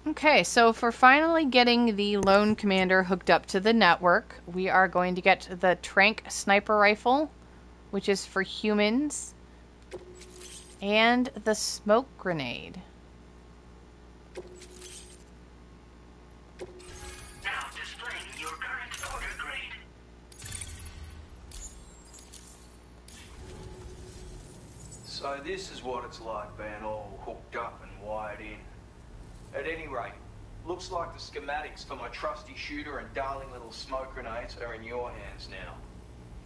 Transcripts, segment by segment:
Okay, so for finally getting the lone commander hooked up to the network, we are going to get the Tranq sniper rifle, which is for humans, and the smoke grenade. Now displaying your current order grade. So this is what it's like being all hooked up and wired in. At any rate, looks like the schematics for my trusty shooter and darling little smoke grenades are in your hands now.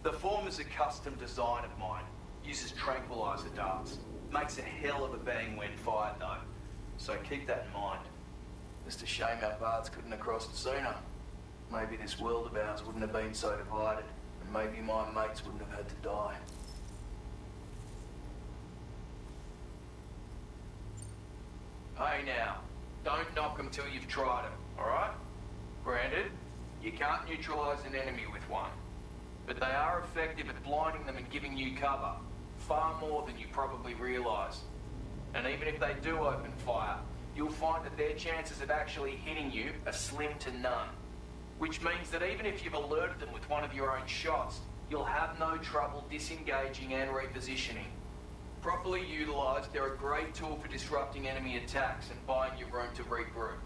The former's a custom design of mine. Uses tranquilizer darts. Makes a hell of a bang when fired though. So keep that in mind. Just a shame our paths couldn't have crossed sooner. Maybe this world of ours wouldn't have been so divided, and maybe my mates wouldn't have had to die. Hey now, don't knock them till you've tried them, alright? Granted, you can't neutralise an enemy with one, but they are effective at blinding them and giving you cover, far more than you probably realise. And even if they do open fire, you'll find that their chances of actually hitting you are slim to none. Which means that even if you've alerted them with one of your own shots, you'll have no trouble disengaging and repositioning. Properly utilised, they're a great tool for disrupting enemy attacks and buying you room to regroup.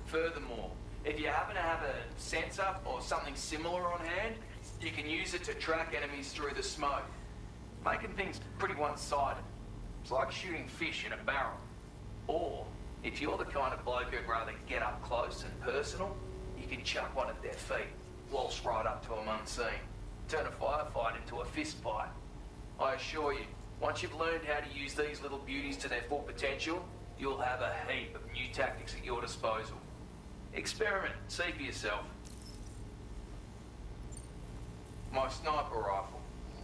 Furthermore, if you happen to have a sensor or something similar on hand, you can use it to track enemies through the smoke, making things pretty one-sided. It's like shooting fish in a barrel. Or, if you're the kind of bloke who'd rather get up close and personal, you can chuck one at their feet, waltz right up to them unseen, turn a firefight into a fist fight. I assure you, once you've learned how to use these little beauties to their full potential, you'll have a heap of new tactics at your disposal. Experiment, see for yourself. My sniper rifle.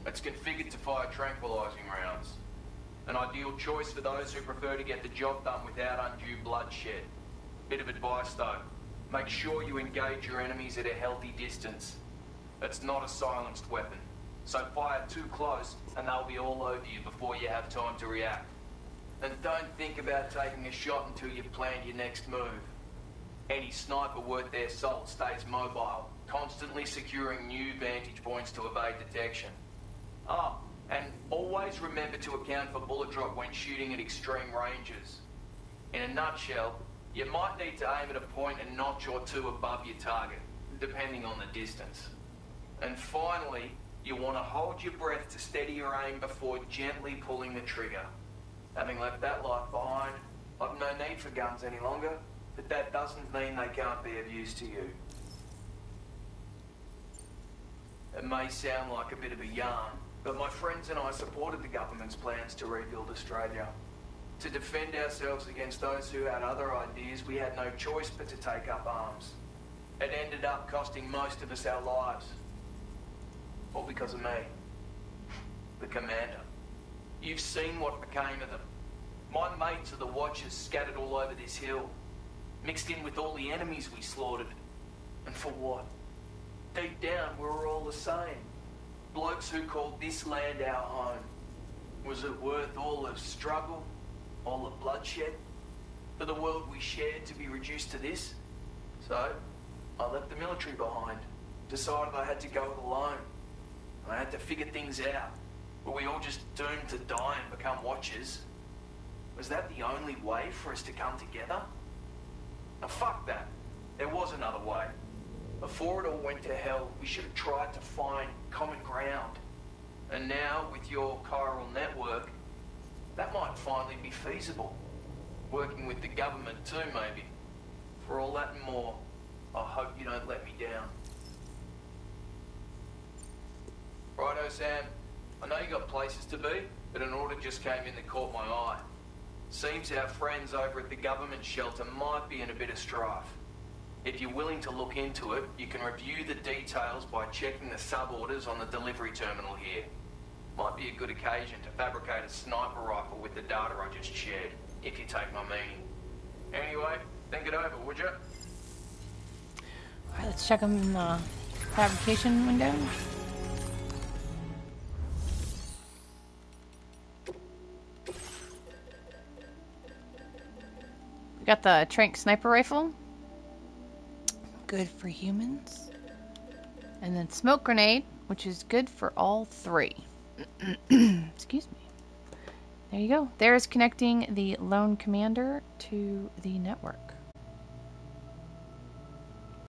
It's configured to fire tranquilizing rounds. An ideal choice for those who prefer to get the job done without undue bloodshed. Bit of advice though, make sure you engage your enemies at a healthy distance. It's not a silenced weapon, so fire too close and they'll be all over you before you have time to react. And don't think about taking a shot until you've planned your next move. Any sniper worth their salt stays mobile, constantly securing new vantage points to evade detection. Oh, and always remember to account for bullet drop when shooting at extreme ranges. In a nutshell, you might need to aim at a point a notch or two above your target, depending on the distance. And finally, you want to hold your breath to steady your aim before gently pulling the trigger. Having left that life behind, I've no need for guns any longer, but that doesn't mean they can't be of use to you. It may sound like a bit of a yarn, but my friends and I supported the government's plans to rebuild Australia. To defend ourselves against those who had other ideas, we had no choice but to take up arms. It ended up costing most of us our lives. All because of me. The commander. You've seen what became of them. My mates are the watchers scattered all over this hill, mixed in with all the enemies we slaughtered. And for what? Deep down, we were all the same. Blokes who called this land our home. Was it worth all the struggle, all the bloodshed, for the world we shared to be reduced to this? So, I left the military behind, decided I had to go it alone. I had to figure things out. Were we all just doomed to die and become watchers? Was that the only way for us to come together? Now fuck that. There was another way. Before it all went to hell, we should have tried to find common ground. And now, with your chiral network, that might finally be feasible. Working with the government too, maybe. For all that and more, I hope you don't let me down. Righto, Sam. I know you got places to be, but an order just came in that caught my eye. Seems our friends over at the government shelter might be in a bit of strife. If you're willing to look into it, you can review the details by checking the sub-orders on the delivery terminal here. Might be a good occasion to fabricate a sniper rifle with the data I just shared, if you take my meaning. Anyway, think it over, would you? Alright, let's check them in the fabrication window. We got the Tranq sniper rifle. Good for humans. And then smoke grenade, which is good for all three. Excuse me. There you go. There's connecting the lone commander to the network.